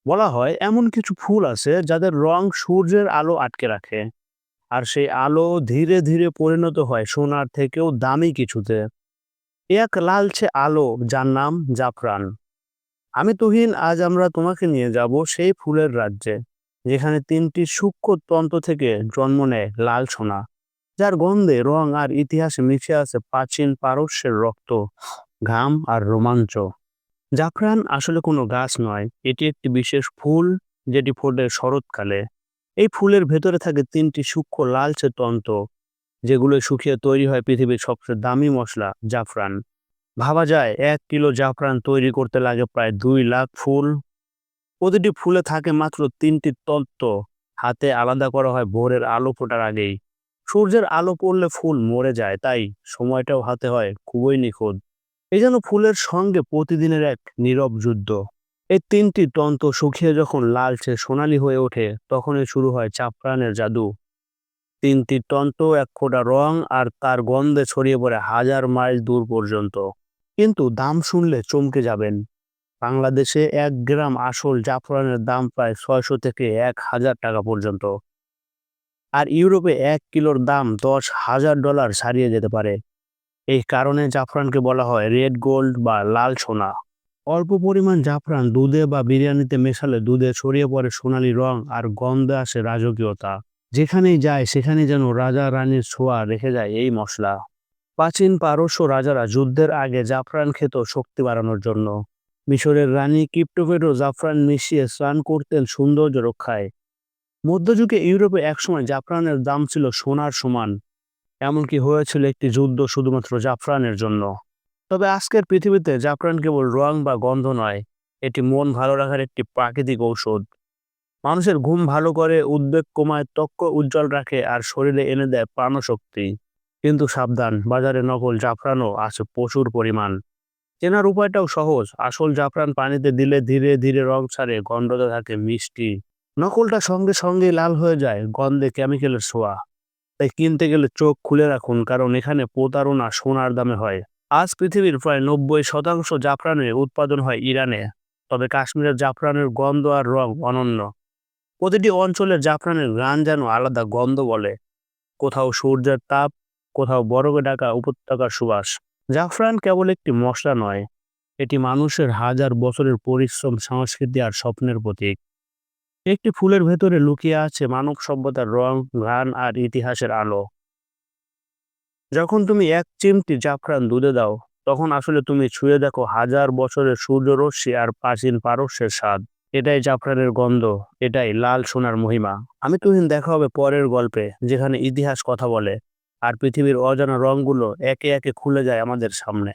বলা হয় এমন কিছু ফুল আছে যাদের রং সূর্যের আলো আটকে রাখে, আর সেই আলো ধীরে ধীরে পরিণত হয় সোনার থেকেও দামি কিছুতে। এক লালচে আলো যার নাম জাফরান। আমি তুহিন, আজ আমরা তোমাকে নিয়ে যাব সেই ফুলের রাজ্যে, যেখানে তিনটি সূক্ষ্ম তন্ত্র থেকে জন্ম নেয় লাল সোনা, যার গন্ধে রং আর ইতিহাসে মিশে আছে প্রাচীন পারস্যের রক্ত, ঘাম আর রোমাঞ্চ। জাফরান আসলে কোনো গাছ নয়, এটি একটি বিশেষ ফুল যেটি ফোটে শরৎকালে। এই ফুলের ভেতরে থাকে তিনটি সূক্ষ্ম লালচে তন্তু, যেগুলো শুকিয়ে তৈরি হয় পৃথিবীর সবচেয়ে দামি মশলা জাফরান। ভাবা যায় 1 কিলো জাফরান তৈরি করতে লাগে প্রায় 2 লাখ ফুল। প্রতিটি ফুলে থাকে মাত্র তিনটি তত্ত্ব, হাতে আলাদা করা হয় ভোরের আলো ফোটার আগেই। সূর্যের আলো পড়লে ফুল মরে যায়, তাই সময়টাও হাতে হয় খুবই নিখুঁত। এই যেন ফুলের সঙ্গে প্রতিদিনের এক নীরব যুদ্ধ। এই তিনটি তন্তু শুকিয়ে যখন লালচে সোনালী হয়ে ওঠে, তখনই শুরু হয় জাফরানের জাদু। তিনটি তন্তু, এক ফোঁটা রং আর তার গন্ধে ছড়িয়ে পড়ে হাজার মাইল দূর পর্যন্ত। কিন্তু দাম শুনলে চমকে যাবেন। বাংলাদেশে 1 গ্রাম আসল জাফরানের দাম প্রায় 600 থেকে 1000 টাকা পর্যন্ত। আর ইউরোপে 1 কিলোর দাম $10,000 ছাড়িয়ে যেতে পারে। এই কারণে জাফরানকে বলা হয় রেড গোল্ড বা লাল সোনা। অল্প পরিমাণ জাফরান দুধে বা বিরিয়ানিতে মেশালে দুধে ছড়িয়ে পড়ে সোনালী রং আর গন্ধে আসে রাজকীয়তা। যেখানেই যায় সেখানেই যেন রাজা রানীর ছোঁয়া রেখে যায় এই মশলা। প্রাচীন পারস্য রাজারা যুদ্ধের আগে জাফরান খেত শক্তি বাড়ানোর জন্য। মিশরের রানী কিপ্টোপেটও জাফরান মিশিয়ে স্নান করতেন সৌন্দর্য রক্ষায়। মধ্যযুগে ইউরোপে একসময় জাফরানের দাম ছিল সোনার সমান। এমনকি হয়েছিল একটি যুদ্ধ শুধুমাত্র জাফরানের জন্য। তবে আজকের পৃথিবীতে জাফরান কেবল রং বা গন্ধ নয়, এটি মন ভালো রাখার একটি প্রাকৃতিক ঔষধ। মানুষের ঘুম ভালো করে, উদ্বেগ কমায়, ত্বক উজ্জ্বল রাখে আর শরীরে এনে দেয় প্রাণশক্তি। কিন্তু সাবধান, বাজারে নকল জাফরানও আছে প্রচুর পরিমাণ। চেনার উপায়টাও সহজ, আসল জাফরান পানিতে দিলে ধীরে ধীরে রং ছাড়ে, গন্ধটা থাকে মিষ্টি। নকলটা সঙ্গে সঙ্গে লাল হয়ে যায়, গন্ধে কেমিক্যালের ছোঁয়া। তাই কিনতে গেলে চোখ খুলে রাখুন, কারণ এখানে প্রতারণা সোনার দামে হয়। আজ পৃথিবীর প্রায় 90% জাফরানের উৎপাদন হয় ইরানে। তবে কাশ্মীরের জাফরানের গন্ধ আর রং অনন্য। প্রতিটি অঞ্চলের জাফরানের ঘ্রাণ যেন আলাদা গন্ধ বলে। কোথাও সূর্যের তাপ, কোথাও বরফে ঢাকা উপত্যকার সুবাস। জাফরান কেবল একটি মশলা নয়, এটি মানুষের হাজার বছরের পরিশ্রম, সংস্কৃতি আর স্বপ্নের প্রতীক। একটি ফুলের ভেতরে লুকিয়ে আছে মানব সভ্যতার রং, ঘ্রাণ আর ইতিহাসের আলো। যখন তুমি এক চিমটি জাফরান দুধে দাও, তখন আসলে তুমি ছুঁয়ে দেখো হাজার বছরের সূর্যরশ্মি আর প্রাচীন পারস্যের স্বাদ। এটাই জাফরানের গন্ধ, এটাই লাল সোনার মহিমা। আমি তুহিন, দেখা হবে পরের গল্পে, যেখানে ইতিহাস কথা বলে আর পৃথিবীর অজানা রংগুলো একে একে খুলে যায় আমাদের সামনে।